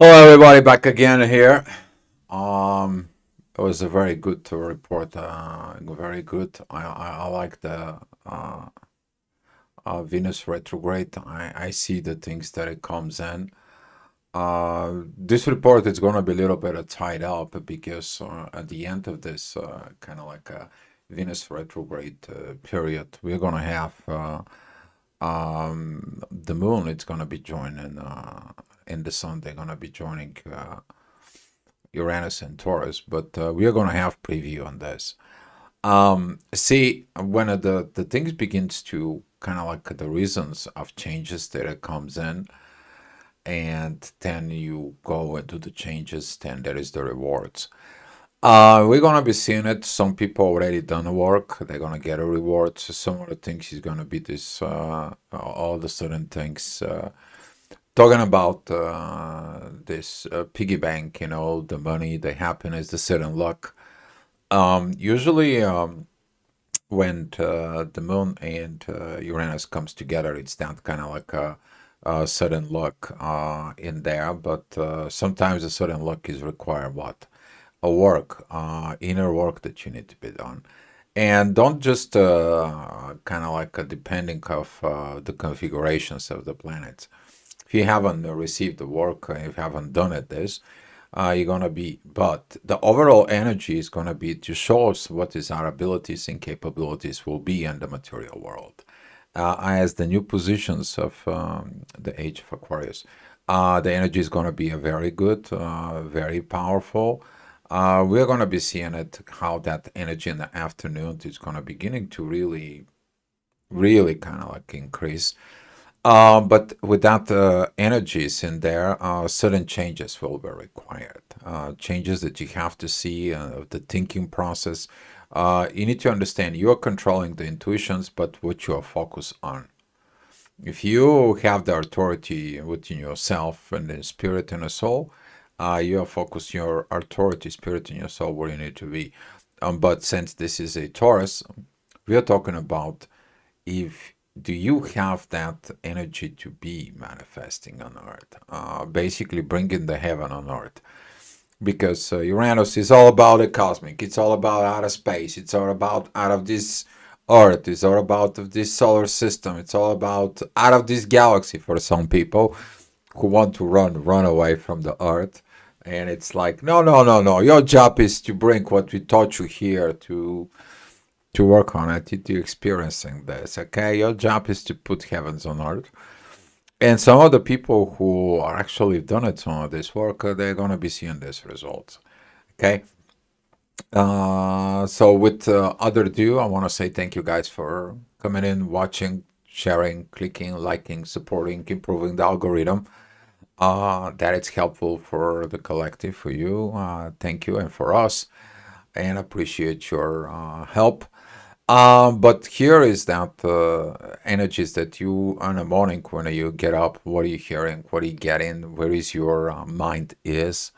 Hello, everybody, back again here. It was a very good report. Very good. I like the uh, Venus retrograde. I see the things that it comes in. This report is going to be a little bit tied up because at the end of this kind of like a Venus retrograde period, we're going to have the moon. It's going to be joining in the sun. They're going to be joining. Uranus and Taurus, but we are going to have preview on this. See, when the things begins to kind of like the reasons of changes that it comes in, and then you go into the changes, then there is the rewards. We're gonna be seeing it. Some people already done the work. They're gonna get a reward. So some of the things is gonna be this all the sudden things. Talking about this piggy bank, the money, the happiness, the sudden luck. Usually, when the moon and Uranus comes together, it's not kind of like a sudden luck in there. But sometimes the sudden luck is required what? A work, inner work that you need to be done. And don't just kind of like depending of the configurations of the planets. If you haven't received the work, if you haven't done it, you're gonna be. But the overall energy is gonna be to show us what is our abilities and capabilities will be in the material world. As the new positions of the age of Aquarius, the energy is gonna be a very good, very powerful. We're gonna be seeing it how that energy in the afternoon is gonna beginning to really, really kind of like increase. But without the energies in there, certain changes will be required. Changes that you have to see, the thinking process. You need to understand you are controlling the intuitions, but what you are focused on. If you have the authority within yourself and the spirit and the soul, you are focused your authority, spirit, and your soul where you need to be. But since this is a Taurus, we are talking about if do you have that energy to be manifesting on earth, basically bringing the heaven on earth, because Uranus is all about the cosmic, it's all about outer space, it's all about out of this earth, it's all about of this solar system, it's all about out of this galaxy for some people who want to run away from the earth. And it's like, no, no, no, no, your job is to bring what we taught you here to work on it, to experiencing this. Okay, your job is to put heavens on earth. And some of the people who are actually done it, some of this work, they're gonna be seeing this result. Okay. So with other ado, I want to say thank you guys for coming in, watching, sharing, clicking, liking, supporting, improving the algorithm. That it's helpful for the collective, for you. Thank you, and for us, and appreciate your help. But here is that energies that you in the morning when you get up, what are you hearing? What are you getting? Where is your mind is?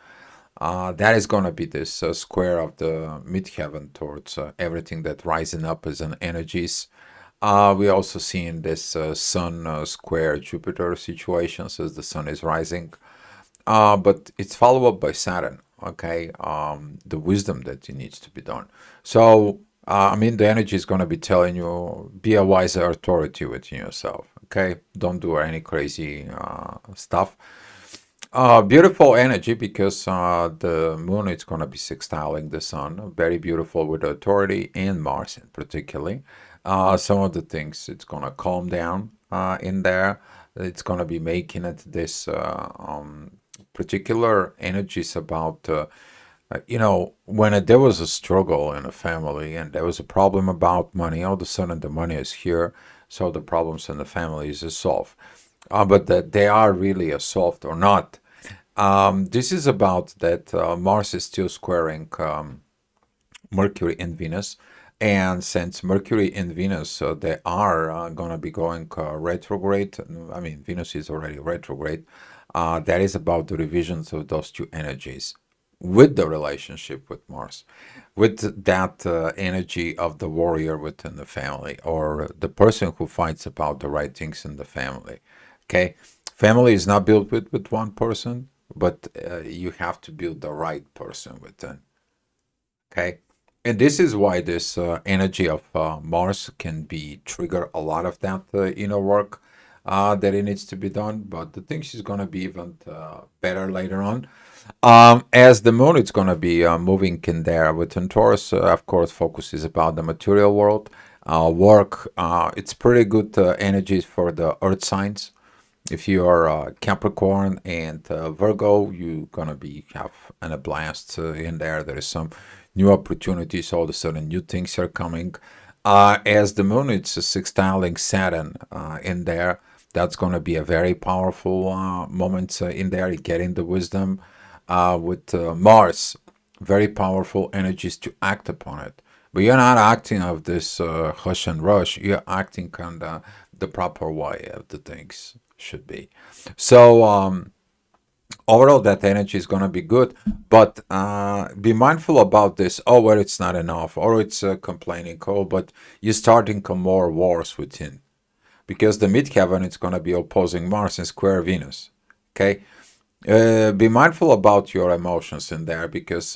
That is going to be this square of the midheaven towards everything that rising up as an energies. We also seeing this sun square Jupiter situations as the sun is rising. But it's followed up by Saturn, okay? The wisdom that it needs to be done. So, I mean, the energy is going to be telling you, be a wiser authority within yourself, okay? Don't do any crazy stuff. Beautiful energy because the moon is going to be sextiling the sun. Very beautiful with authority and Mars in particularly. Some of the things it's going to calm down in there. It's going to be making it this particular energies about when there was a struggle in a family and there was a problem about money, all of a sudden the money is here, so the problems in the family is solved. But that they are really solved or not. This is about that Mars is still squaring Mercury and Venus. And since Mercury and Venus, they are going to be going retrograde. I mean, Venus is already retrograde. That is about the revisions of those two energies with the relationship with Mars, with that energy of the warrior within the family or the person who fights about the right things in the family. Okay, family is not built with one person. but you have to build the right person within. Okay. And this is why this energy of Mars can be trigger a lot of that inner work that it needs to be done. But the thing is going to be even better later on. As the moon, it's going to be moving in there within Taurus. Of course, focus is about the material world, work. It's pretty good energies for the earth signs. If you are Capricorn and Virgo, you're gonna be have a blast in there. There is some new opportunities. All of a sudden, new things are coming. As the moon, it's sextiling Saturn in there. That's gonna be a very powerful moment in there. You getting the wisdom with Mars, very powerful energies to act upon it. But you're not acting of this hush and rush. You're acting kind of the proper way of the things should be. So overall, that energy is going to be good, but be mindful about this. Oh, well, it's not enough, or it's complaining. Oh, but you're starting more wars within, because the midheaven is going to be opposing Mars and square Venus. Okay, be mindful about your emotions in there, because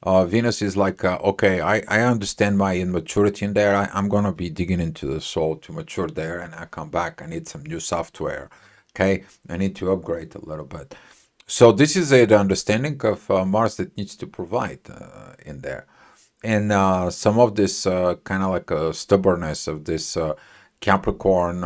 Venus is like, okay, I understand my immaturity in there. I'm going to be digging into the soul to mature there, and I come back. I need some new software. Okay, I need to upgrade a little bit. So this is the understanding of Mars that needs to provide in there. And some of this kind of like a stubbornness of this Capricorn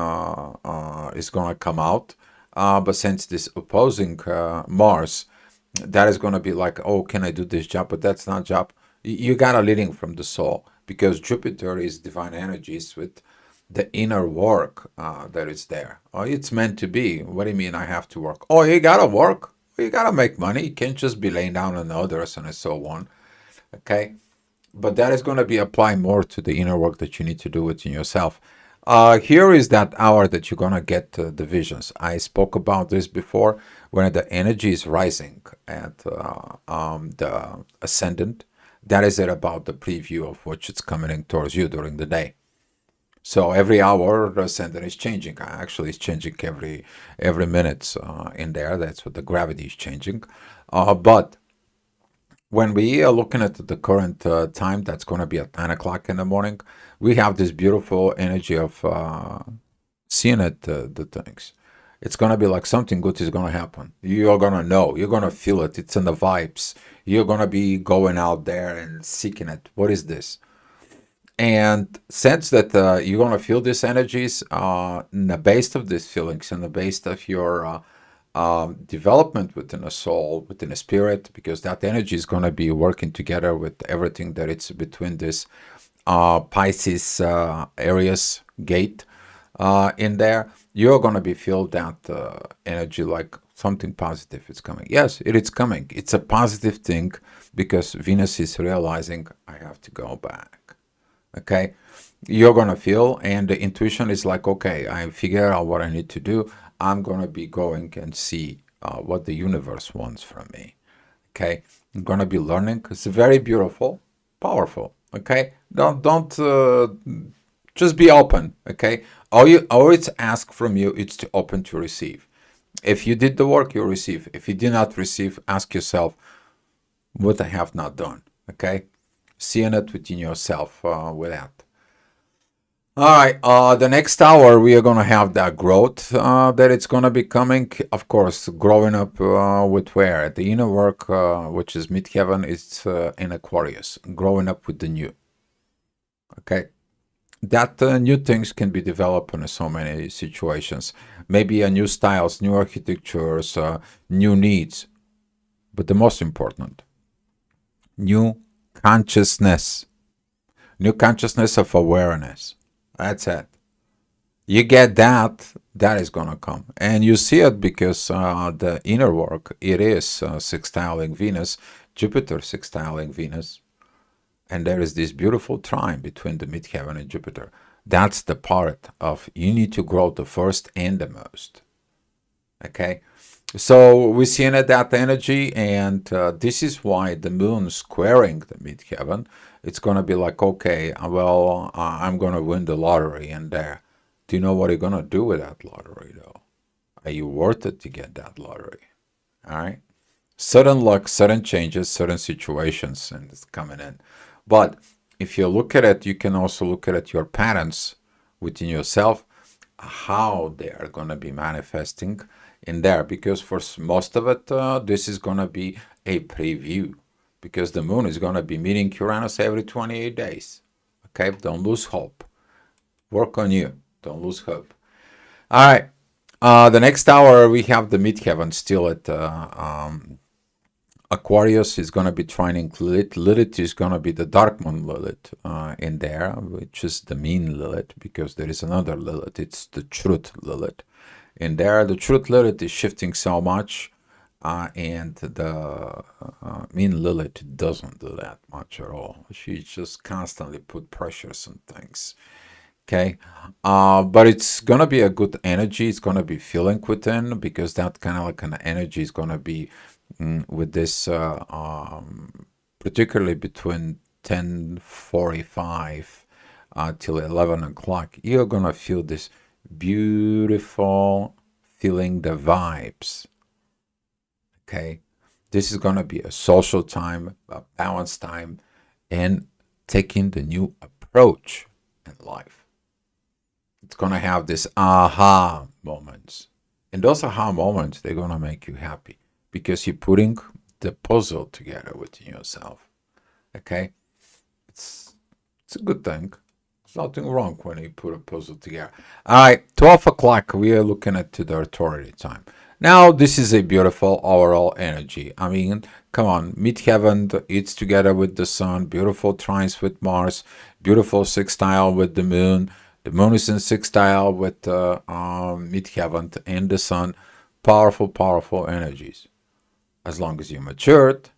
is going to come out. But since this opposing Mars, that is going to be like, oh, can I do this job? But that's not job. You got a leading from the soul, because Jupiter is divine energies with the inner work that is there. Oh, it's meant to be. What do you mean I have to work? Oh, you got to work. You got to make money. You can't just be laying down on others and so on. Okay. But that is going to be applying more to the inner work that you need to do within yourself. Here is that hour that you're going to get the visions. I spoke about this before, when the energy is rising at the ascendant. That is it about the preview of what's coming towards you during the day. So every hour the ascendant is changing. Actually, it's changing every minute in there. That's what the gravity is changing. But when we are looking at the current time, that's going to be at 9 o'clock in the morning, we have this beautiful energy of seeing it, the things. It's going to be like something good is going to happen. You're going to know. You're going to feel it. It's in the vibes. You're going to be going out there and seeking it. What is this? And sense that you're going to feel these energies in the base of these feelings, in the base of your development within a soul, within a spirit, because that energy is going to be working together with everything that it's between this Pisces Aries gate in there. You're going to be feel that energy like something positive is coming. Yes, it is coming. It's a positive thing, because Venus is realizing I have to go back. Okay, you're gonna feel, and the intuition is like, okay, I figure out what I need to do. I'm gonna be going and see what the universe wants from me. Okay, I'm gonna be learning. It's very beautiful, powerful. Okay, don't just be open. Okay, all you always ask from you is to open to receive. If you did the work, you receive. If you did not receive, ask yourself, what I have not done. Okay, seeing it within yourself with that. All right, the next hour we are gonna have that growth that it's gonna be coming. Of course, growing up with where the inner work, which is midheaven, is in Aquarius. Growing up with the new. Okay, that new things can be developed in so many situations. Maybe new styles, new architectures, new needs. But the most important, new consciousness. New consciousness of awareness. That's it. You get that, that is going to come. And you see it because the inner work, it is sextiling Venus, Jupiter sextiling Venus. And there is this beautiful trine between the midheaven and Jupiter. That's the part of you need to grow the first and the most. Okay? So we're seeing that energy, and this is why the moon squaring the midheaven, it's going to be like, okay, well, I'm going to win the lottery in there. Do you know what you're going to do with that lottery, though? Are you worth it to get that lottery? All right? Sudden luck, sudden changes, sudden situations, and it's coming in. But if you look at it, you can also look at it, your patterns within yourself, how they are going to be manifesting in there. Because for most of it, this is going to be a preview, because the moon is going to be meeting Uranus every 28 days. Okay, don't lose hope. Work on you. Don't lose hope. All right. The next hour we have the midheaven still at Aquarius is going to be trining Lilith. Lilith is going to be the dark moon Lilith in there, which is the mean Lilith, because there is another Lilith. It's the truth Lilith. In there, the truth Lilith is shifting so much, and the mean Lilith doesn't do that much at all. She just constantly put pressures on things. Okay, but it's gonna be a good energy. It's gonna be feeling within, because that kind of like an energy is gonna be with this, particularly between 10:45 till 11 o'clock. You're gonna feel this beautiful feeling, the vibes. Okay, this is gonna be a social time, a balanced time, and taking the new approach in life. It's going to have this aha moments. And those aha moments, they're going to make you happy, because you're putting the puzzle together within yourself. Okay? It's a good thing. There's nothing wrong when you put a puzzle together. All right, 12 o'clock, we are looking at to the authority time. Now, this is a beautiful overall energy. I mean, come on, midheaven, it's together with the sun, beautiful trines with Mars, beautiful sextile with the moon. The moon is in sextile with midheaven and the sun. Powerful, powerful energies. As long as you matured,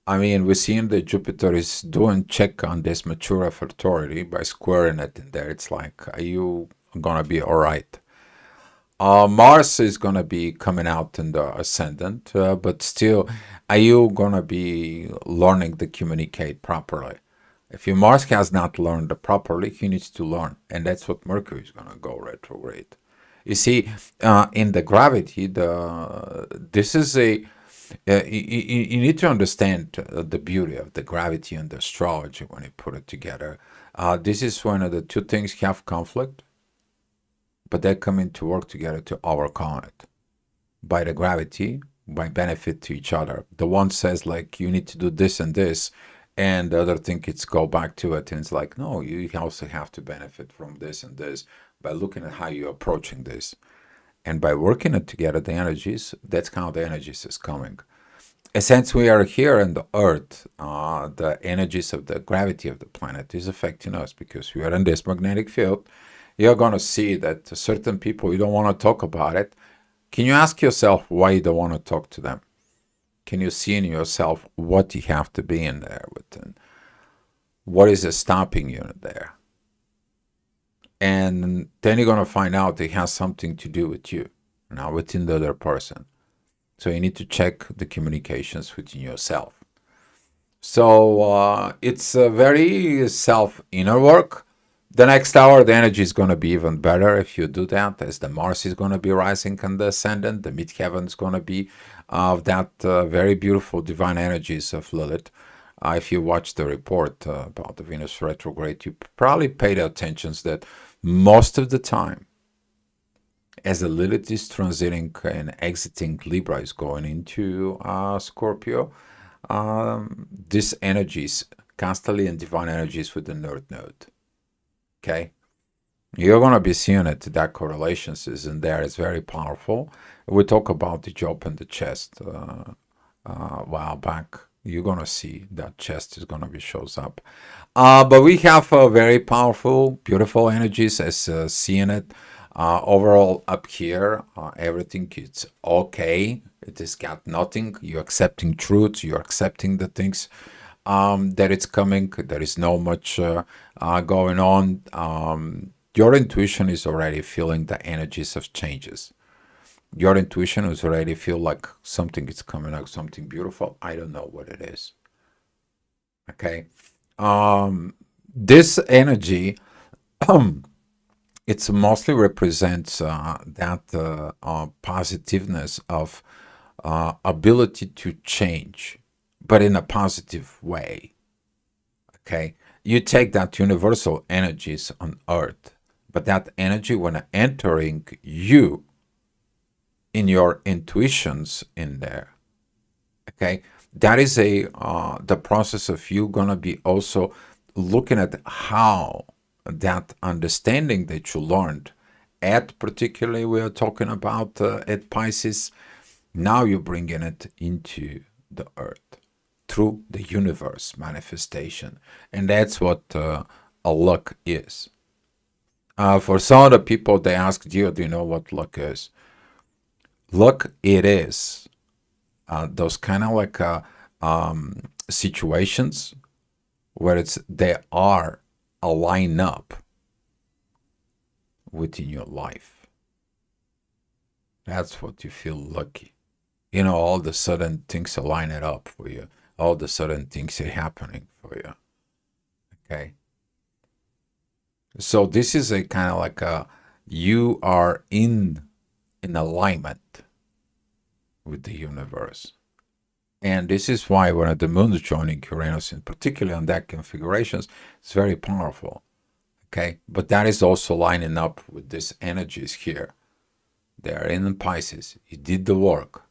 I mean, we're seeing that Jupiter is doing check on this mature of authority by squaring it in there. It's like, are you gonna be all right? Mars is gonna be coming out in the ascendant, but still, are you gonna be learning to communicate properly? If your Mars has not learned properly, he needs to learn, and that's what Mercury is going to go retrograde. You see, in the gravity, this is a you need to understand the beauty of the gravity and the astrology when you put it together. This is when the two things have conflict, but they come in to work together to overcome it by the gravity, by benefit to each other. The one says like you need to do this and this, and the other thing it's go back to it, and it's like, no, you also have to benefit from this and this by looking at how you're approaching this, and by working it together, the energies, that's how the energies is coming. And since we are here in the earth, the energies of the gravity of the planet is affecting us, because we are in this magnetic field. You're going to see that certain people, you don't want to talk about it. Can you ask yourself why you don't want to talk to them? Can you see in yourself what you have to be in there within? What is stopping you in there? And then you're going to find out it has something to do with you, not within the other person. So you need to check the communications within yourself. So it's a very self-inner work. The next hour, the energy is going to be even better if you do that, as the Mars is going to be rising on the ascendant. The midheaven is going to be of that very beautiful divine energies of Lilith. If you watch the report about the Venus retrograde, you probably paid attention that most of the time, as the Lilith is transiting and exiting Libra, is going into Scorpio, this energies constantly in divine energies with the North Node. Okay, you're going to be seeing it. That correlations is in there. It's very powerful. We talk about the job and the chest a while back. You're going to see that chest is going to be shows up. But we have very powerful, beautiful energies as seeing it. Overall up here, everything is okay. It has got nothing. You're accepting truth. You're accepting the things that it's coming. There is no much going on. Your intuition is already feeling the energies of changes. Your intuition is already feel like something is coming out, something beautiful. I don't know what it is. Okay. This energy, it mostly represents that positiveness of ability to change, but in a positive way. Okay, you take that universal energies on Earth, but that energy when entering you in your intuitions in there. Okay, that is a the process of you gonna be also looking at how that understanding that you learned at, particularly we are talking about at Pisces, now you're bringing it into the earth through the universe manifestation, and that's what a luck is. For some of the people, they ask, do you know what luck is? Luck, it is those kind of like situations where they are a line up within your life. That's what you feel lucky. You know, all of a sudden things are lining up for you. All of a sudden things are happening for you. Okay. So this is a kind of like a you are in alignment with the universe. And this is why when the moon is joining Uranus, in particular on that configurations, it's very powerful. Okay, but that is also lining up with these energies here. They are in Pisces. You did the work.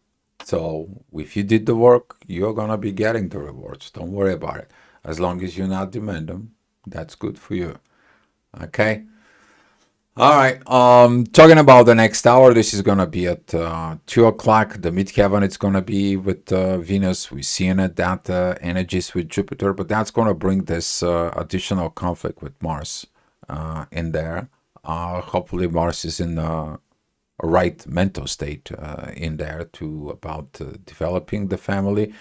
So if you did the work, you're gonna be getting the rewards. Don't worry about it. As long as you not demand them, that's good for you. Okay. All right. Talking about the next hour, this is gonna be at 2 o'clock. The midheaven, it's gonna be with Venus. We're seeing it that energies with Jupiter, but that's gonna bring this additional conflict with Mars in there. Hopefully, Mars is in a right mental state in there to about developing the family.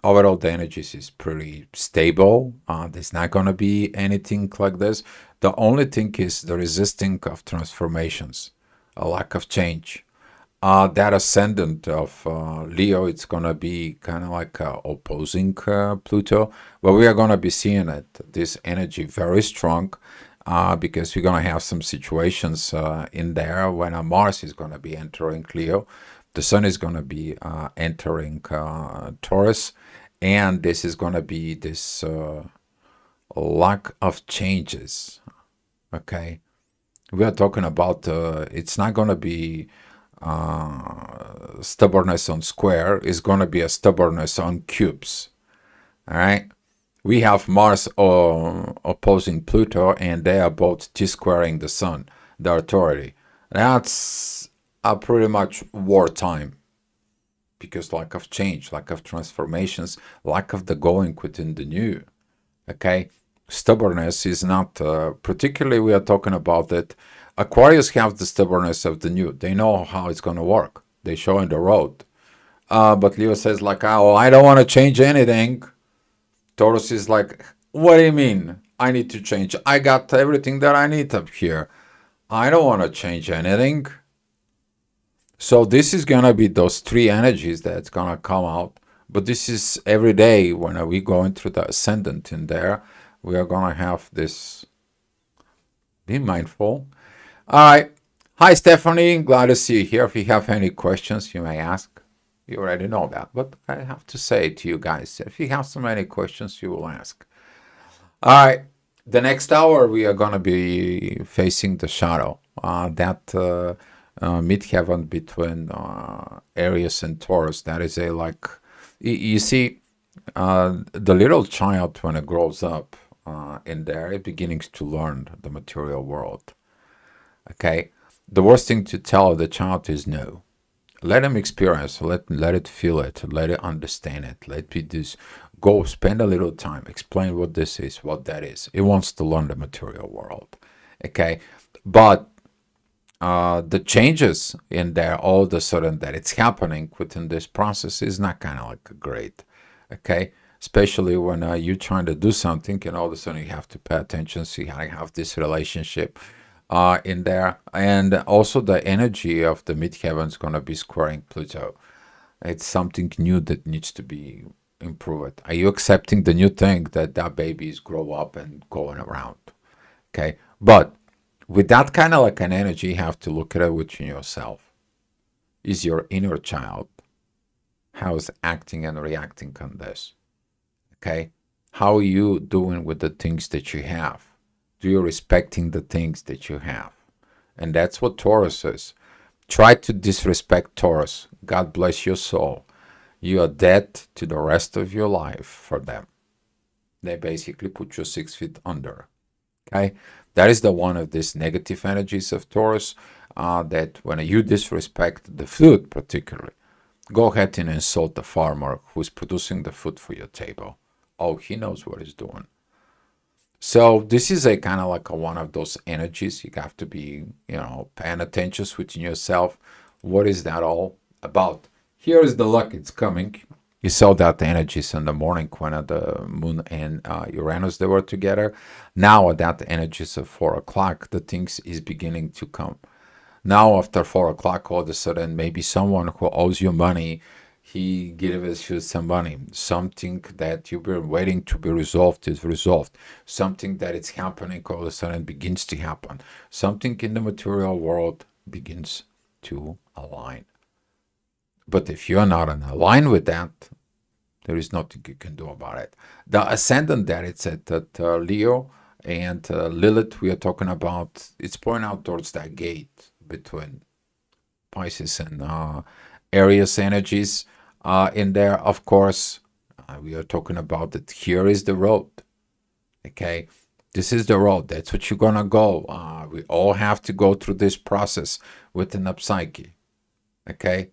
Overall, the energies is pretty stable. There's not going to be anything like this. The only thing is the resisting of transformations, a lack of change. That ascendant of Leo, it's going to be kind of like opposing Pluto, but we are going to be seeing it, this energy very strong, because we're going to have some situations in there when Mars is going to be entering Leo. The Sun is going to be entering Taurus, and this is going to be this lack of changes. Okay, we are talking about it's not going to be stubbornness on square, it's going to be a stubbornness on cubes. All right, we have Mars opposing Pluto, and they are both T-squaring the Sun, the authority. That's pretty much wartime, because lack of change, lack of transformations, lack of the going within the new. Okay, stubbornness is not particularly we are talking about it. Aquarius have the stubbornness of the new. They know how it's going to work. They show in the road. But Leo says like, oh, I don't want to change anything. Taurus is like, what do you mean? I need to change. I got everything that I need up here. I don't want to change anything. So this is going to be those three energies that's going to come out. But this is every day when we going through the ascendant in there. We are going to have this. Be mindful. All right. Hi, Stephanie. Glad to see you here. If you have any questions, you may ask. You already know that. But I have to say to you guys, if you have so many questions, you will ask. All right. The next hour, we are going to be facing the shadow. That midheaven between Aries and Taurus. That is a like, you see, the little child when it grows up in there, it begins to learn the material world. Okay, the worst thing to tell the child is no. Let him experience. Let it feel it. Let it understand it. Let it just go spend a little time. Explain what this is, what that is. It wants to learn the material world. Okay, but the changes in there all of a sudden that it's happening within this process is not kind of like great. Okay, especially when you're trying to do something and all of a sudden you have to pay attention, see how you have this relationship in there. And also the energy of the midheaven is going to be squaring Pluto. It's something new that needs to be improved. Are you accepting the new thing that babies grow up and going around? Okay, but with that kind of like an energy, you have to look at it within yourself. is your inner child. How is acting and reacting on this? Okay? How are you doing with the things that you have? Do you respecting the things that you have? And that's what Taurus is. Try to disrespect Taurus. God bless your soul. You are dead to the rest of your life for them. They basically put you 6 feet under. Okay? That is the one of these negative energies of Taurus, that when you disrespect the food particularly, go ahead and insult the farmer who's producing the food for your table. Oh, he knows what he's doing. So this is a kind of like one of those energies. You have to be, paying attention within yourself. What is that all about? Here is the luck. It's coming. You saw that the energies in the morning when the moon and Uranus, they were together. Now at that energies of 4 o'clock, the things is beginning to come. Now after 4 o'clock, all of a sudden, maybe someone who owes you money, he gives you some money. Something that you've been waiting to be resolved is resolved. Something that is happening all of a sudden begins to happen. Something in the material world begins to align. But if you're not in line with that, there is nothing you can do about it. The ascendant that it's at Leo and Lilith, we are talking about, it's pointing out towards that gate between Pisces and Aries energies. In there, of course, we are talking about that here is the road. Okay, this is the road. That's what you're gonna go. We all have to go through this process within the psyche. Okay,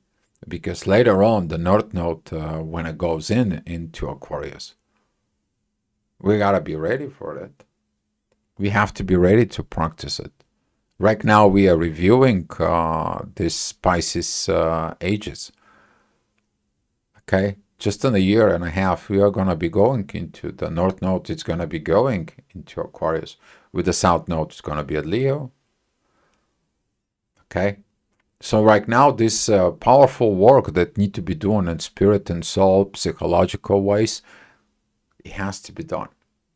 because later on, the North Node, when it goes into Aquarius, we gotta be ready for it. We have to be ready to practice it. Right now, we are reviewing this Pisces ages. Okay, just in a year and a half, we are going to be going into the North Node. It's going to be going into Aquarius. With the South Node, it's going to be at Leo. Okay, so right now, this powerful work that need to be done in spirit and soul, psychological ways, it has to be done.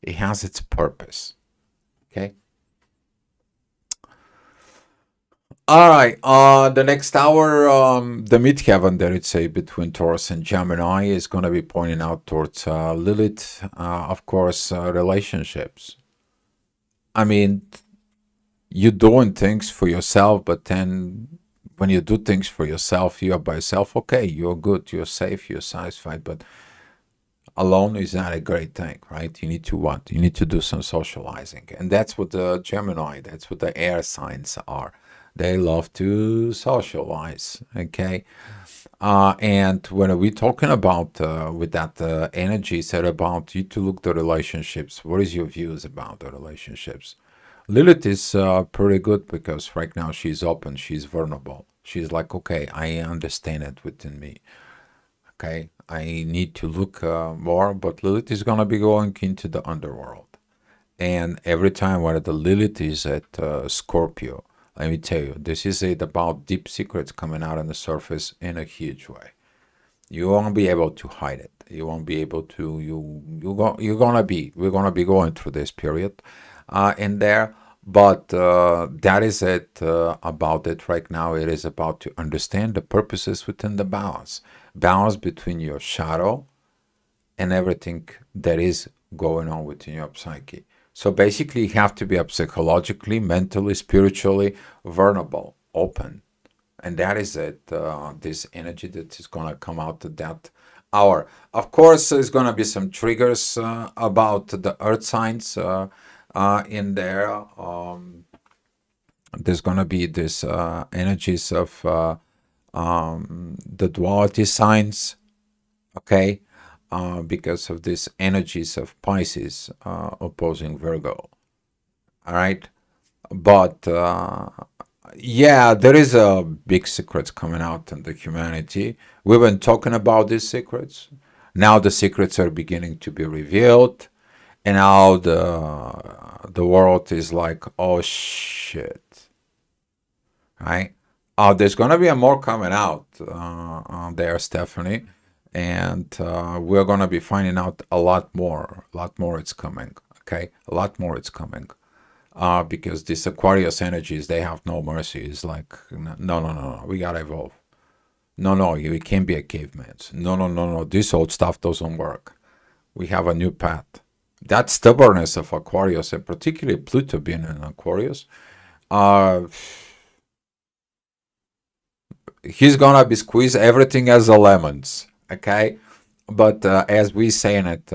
It has its purpose. Okay. All right. The next hour, the midheaven that it's a between Taurus and Gemini is going to be pointing out towards Lilith, of course, relationships. I mean, you're doing things for yourself, but then when you do things for yourself, you are by yourself. Okay, you're good, you're safe, you're satisfied, but alone is not a great thing, right? You need to what? You need to do some socializing, and that's what the Gemini, that's what the air signs are. They love to socialize, okay? And when we're talking about with that energy, said about you to look the relationships. What is your views about the relationships? Lilith is pretty good because right now she's open, she's vulnerable. She's like, okay, I understand it within me. Okay, I need to look more, but Lilith is gonna be going into the underworld. And every time when the Lilith is at Scorpio, let me tell you, this is about deep secrets coming out on the surface in a huge way. You won't be able to hide it. You won't be able to. We're gonna be going through this period, in there. But that is it about it right now. It is about to understand the purposes within the balance between your shadow and everything that is going on within your psyche. So basically, you have to be up psychologically, mentally, spiritually vulnerable, open. And that is it, this energy that is going to come out at that hour. Of course, there's going to be some triggers about the earth signs in there. There's going to be this energies of the duality signs, okay? Because of these energies of Pisces opposing Virgo. All right. But yeah, there is a big secrets coming out in the humanity. We've been talking about these secrets. Now the secrets are beginning to be revealed. And now the world is like, oh shit. Right? There's going to be a more coming out there, Stephanie. And we're going to be finding out a lot more. It's coming. Okay, a lot more it's coming. Because these Aquarius energies, they have no mercy. It's like, no. We gotta evolve. No, no, we can't be a caveman. No, no, no, no. This old stuff doesn't work. We have a new path. That stubbornness of Aquarius, and particularly Pluto being in Aquarius, uh, he's gonna be squeezed everything as a lemons. Okay, but as we saying it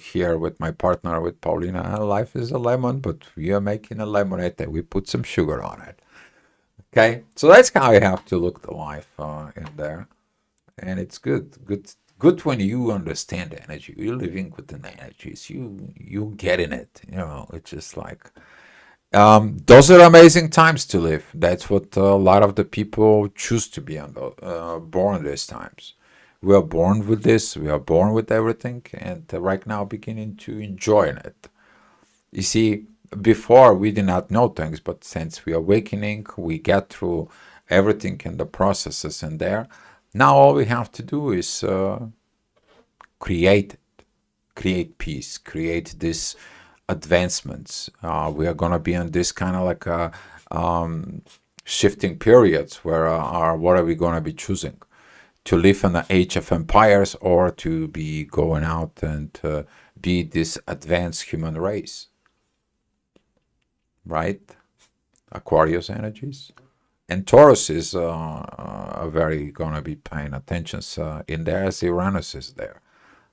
here with my partner, with Paulina, life is a lemon, but we are making a lemonade and we put some sugar on it. Okay, so that's how you have to look the life in there, and it's good when you understand the energy. You're living with the energies. You getting it. You know, it's just like those are amazing times to live. That's what a lot of the people choose to be on born these times. We are born with this. We are born with everything, and right now beginning to enjoy it. You see, before we did not know things, but since we are awakening, we get through everything and the processes in there. Now all we have to do is create create peace, create this advancements. We are gonna be in this kind of like a shifting periods where what are we gonna be choosing? To live in the age of empires or to be going out and be this advanced human race, right? Aquarius energies. And Taurus is very gonna be paying attention in there as Uranus is there.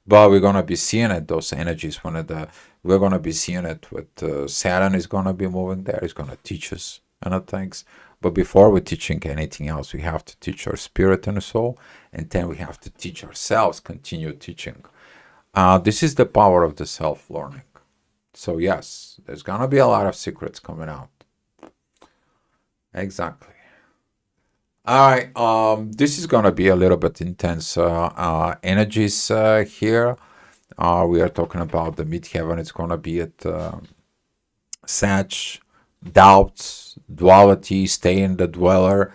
But we're gonna be seeing it, those energies, we're gonna be seeing it with Saturn is gonna be moving there, it's gonna teach us other things. But before we're teaching anything else, we have to teach our spirit and soul, and then we have to teach ourselves, continue teaching. This is the power of the self-learning. So yes, there's gonna be a lot of secrets coming out. Exactly. All right. This is gonna be a little bit intense energies here. We are talking about the midheaven. It's gonna be at Sag, doubts, duality, stay in the dweller.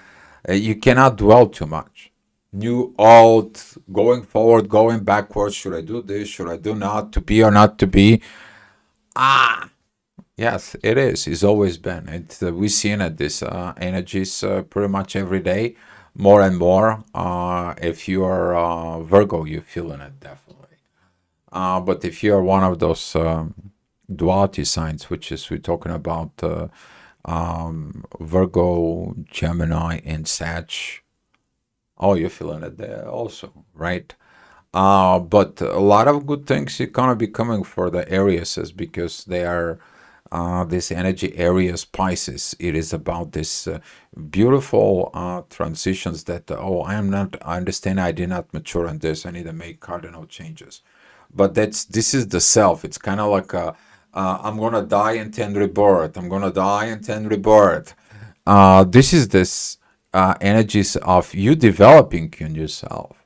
You cannot dwell too much. New, old, going forward, going backwards. Should I do this? Should I do not? To be or not to be? Ah, yes, it is. It's always been. We seen it. This energies pretty much every day, more and more. If you are Virgo, you're feeling it definitely. But if you are one of those duality signs, which is we're talking about Virgo, Gemini, and Sag, oh, you're feeling it there also, right? But a lot of good things are gonna be coming for the Aries because they are this energy Aries Pisces. It is about this beautiful transitions that I understand I did not mature in this. I need to make cardinal changes. But this is the self. It's kind of like I'm gonna die and then rebirth. I'm gonna die and then rebirth. This is this energies of you developing in yourself,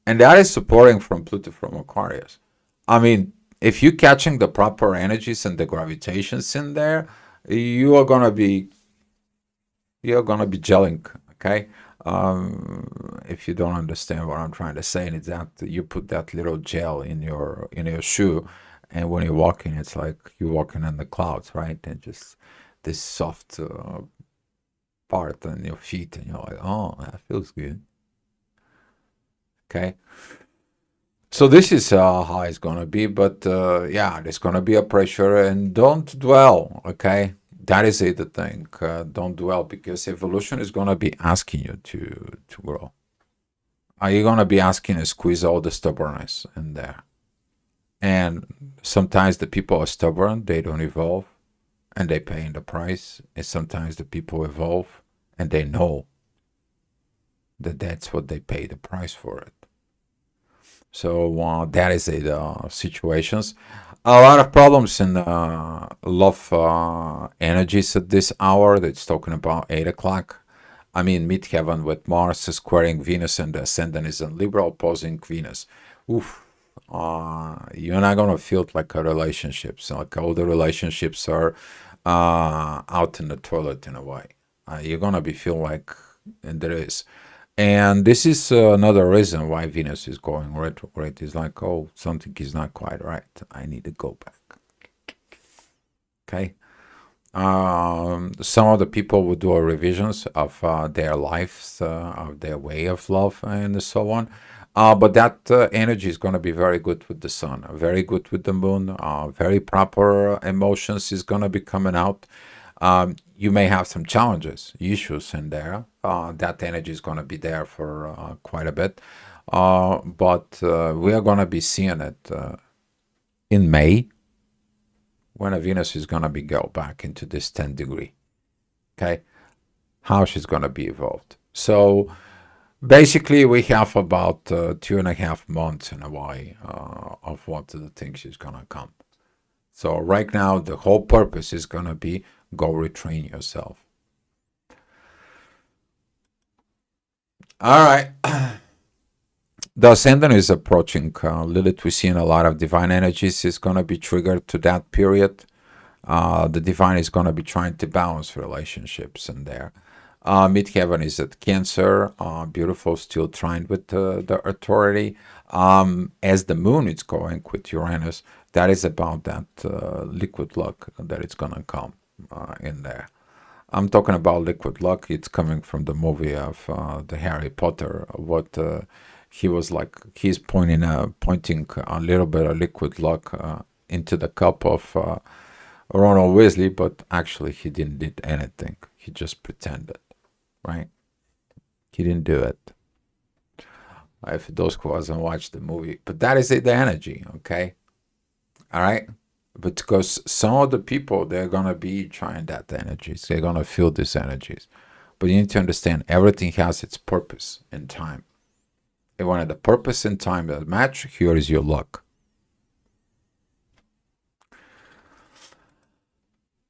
and that is supporting from Pluto from Aquarius. I mean, if you're catching the proper energies and the gravitations in there, you are gonna be you're gonna be gelling. Okay. If you don't understand what I'm trying to say, it's that you put that little gel in your shoe, and when you're walking, it's like you're walking in the clouds, right? And just this soft part on your feet, and you're like, oh, that feels good. Okay. So this is how it's gonna be, but yeah, there's gonna be a pressure, and don't dwell. Okay, that is it. The thing, don't dwell because evolution is gonna be asking you to grow. Are you gonna be asking to squeeze all the stubbornness in there? And sometimes the people are stubborn, they don't evolve, and they pay in the price. And sometimes the people evolve, and they know that that's what they pay the price for it. So that is it. Situations. A lot of problems in love energies at this hour. That's talking about 8 o'clock. I mean, midheaven with Mars squaring Venus and the ascendant is in Libra opposing Venus. Oof. You're not gonna feel it like a relationships. Like all the relationships are out in the toilet in a way. You're gonna be feel like, and there is. And this is another reason why Venus is going retrograde. It's like, oh, something is not quite right. I need to go back. Okay. Some of the people will do revisions of their lives, of their way of love, and so on. But that energy is going to be very good with the sun, very good with the moon, very proper emotions is going to be coming out. You may have some challenges, issues in there. That energy is going to be there for quite a bit. But we are going to be seeing it in May, when a Venus is going to be go back into this 10 degree. Okay, how she's going to be evolved. So basically, we have about 2.5 months in a way of what the things is going to come. So right now, the whole purpose is going to be go retrain yourself. All right. The ascendant is approaching Lilith. We're seeing a lot of divine energies is going to be triggered to that period. The divine is going to be trying to balance relationships in there. Midheaven is at Cancer, beautiful, still trying with the authority. As the moon is going with Uranus, that is about that liquid luck that it's going to come in there. I'm talking about liquid luck. It's coming from the movie of the Harry Potter. What he was like, he's pointing a little bit of liquid luck into the cup of Ronald Weasley, but actually he didn't did anything. He just pretended, right? He didn't do it. If those who hasn't watched the movie, but that is the energy, okay? All right. But because some of the people, they're gonna be trying that energies, they're gonna feel these energies. But you need to understand everything has its purpose in time. And when the purpose and time that match, here is your luck.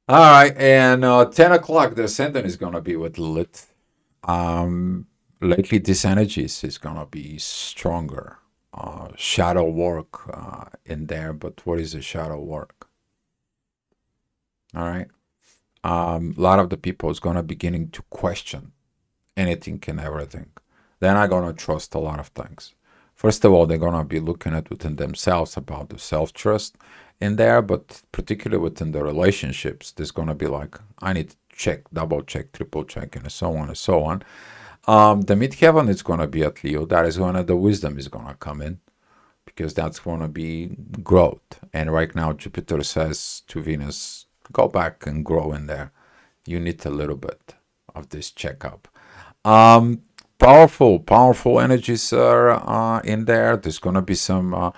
All right, and 10 o'clock, the ascendant is gonna be with Lilith. Lately, this energy is gonna be stronger. Shadow work in there, but what is the shadow work? All right. A lot of the people is gonna beginning to question anything and everything. They're not gonna trust a lot of things. First of all, they're gonna be looking at within themselves about the self-trust in there, but particularly within the relationships, there's gonna be like, I need to check, double check, triple check, and so on and so on. The midheaven is gonna be at Leo. That is when the wisdom is gonna come in, because that's gonna be growth. And right now, Jupiter says to Venus, go back and grow in there. You need a little bit of this checkup. Powerful energies are in there. There's going to be some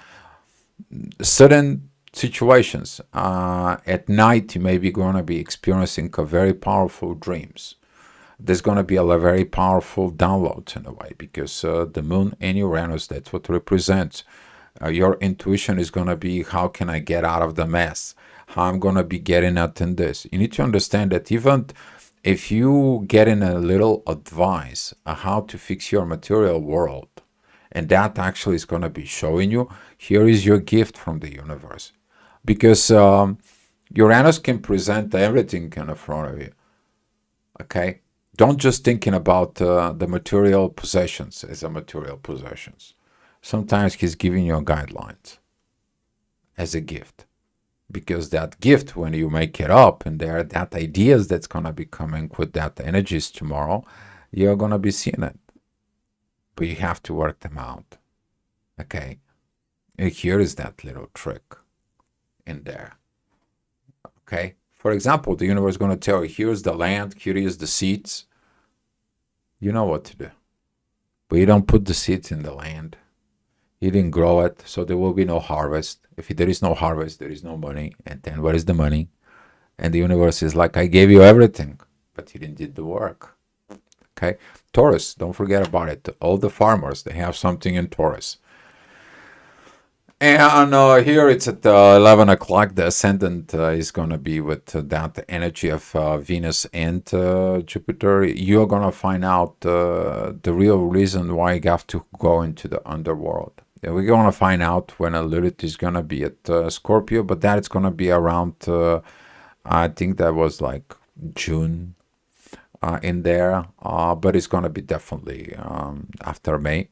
sudden situations. At night, you may be going to be experiencing a very powerful dreams. There's going to be a very powerful download in a way, because the moon and Uranus, that's what represents. Your intuition is going to be, how can I get out of the mess? How I'm going to be getting out in this. You need to understand that even if you get in a little advice on how to fix your material world, and that actually is going to be showing you, here is your gift from the universe. Because Uranus can present everything in front of you. Okay? Don't just thinking about the material possessions as a material possessions. Sometimes he's giving you guidelines as a gift. Because that gift, when you make it up and there, that ideas that's going to be coming with that energies tomorrow, you're going to be seeing it. But you have to work them out. Okay? And here is that little trick in there. Okay? For example, the universe is going to tell you, here's the land, here is the seeds. You know what to do. But you don't put the seeds in the land. You didn't grow it, so there will be no harvest. If there is no harvest, there is no money. And then where is the money? And the universe is like, I gave you everything, but you didn't do the work. Okay? Taurus, don't forget about it. All the farmers, they have something in Taurus. And here it's at 11 o'clock. The ascendant is going to be with that energy of Venus and Jupiter. You're going to find out the real reason why you have to go into the underworld. We're going to find out when Lilith is going to be at Scorpio, but that it's going to be around, I think that was like June in there, but it's going to be definitely after May.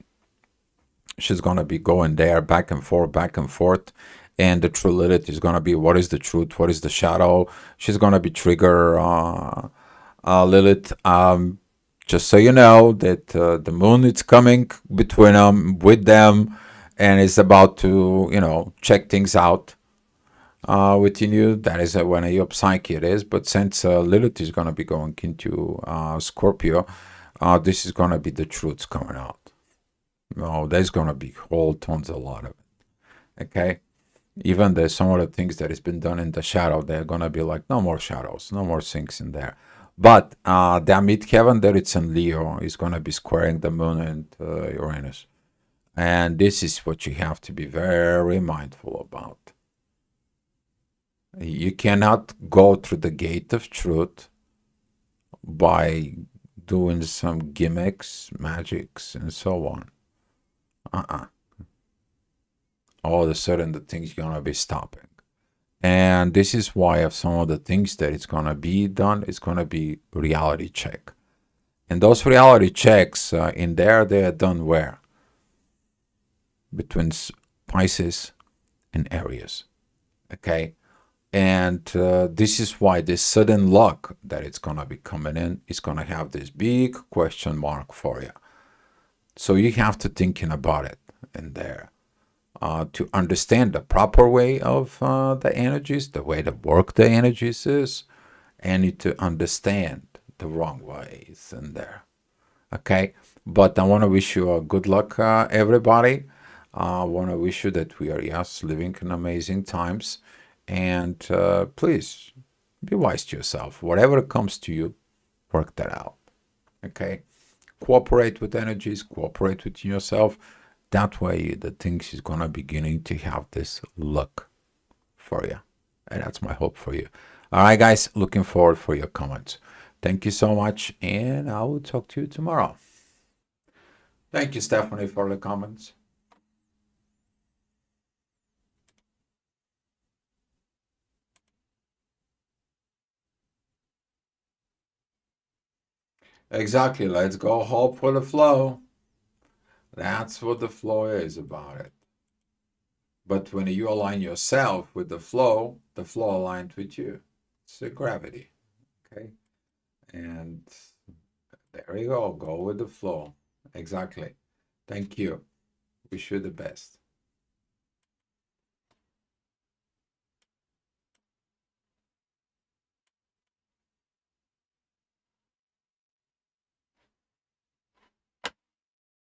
She's going to be going there back and forth, And the true Lilith is going to be what is the truth, what is the shadow. She's going to be trigger Lilith. Just so you know that the moon is coming between them, with them, and is about to, check things out within you. That is when your psyche it is. But since Lilith is going to be going into Scorpio, this is going to be the truths coming out. There's going to be whole tons, a lot of it. Okay. Even there's some of the things that has been done in the shadow, they're going to be like, no more shadows, no more things in there. But that midheaven that it's in Leo is going to be squaring the moon and Uranus. And this is what you have to be very mindful about. You cannot go through the gate of truth by doing some gimmicks, magics, and so on. All of a sudden, the thing's going to be stopping. And this is why of some of the things that it's going to be done, it's going to be reality check. And those reality checks in there, they are done where? Between Pisces and Aries. Okay. And this is why this sudden luck that it's going to be coming in is going to have this big question mark for you. So you have to thinking about it in there. To understand the proper way of the energies, the way to work the energies is, and to understand the wrong ways in there. Okay, but I want to wish you a good luck, everybody. I want to wish you that we are, yes, living in amazing times, and please be wise to yourself. Whatever comes to you, work that out. Okay, cooperate with energies, cooperate with yourself. That way, the things is gonna beginning to have this look for you, and that's my hope for you. All right, guys, looking forward for your comments. Thank you so much, and I will talk to you tomorrow. Thank you, Stephanie, for the comments. Exactly. Let's go hope for the flow. That's what the flow is about it. But when you align yourself with the flow aligned with you. It's the gravity. Okay. And there you go. Go with the flow. Exactly. Thank you. Wish you the best.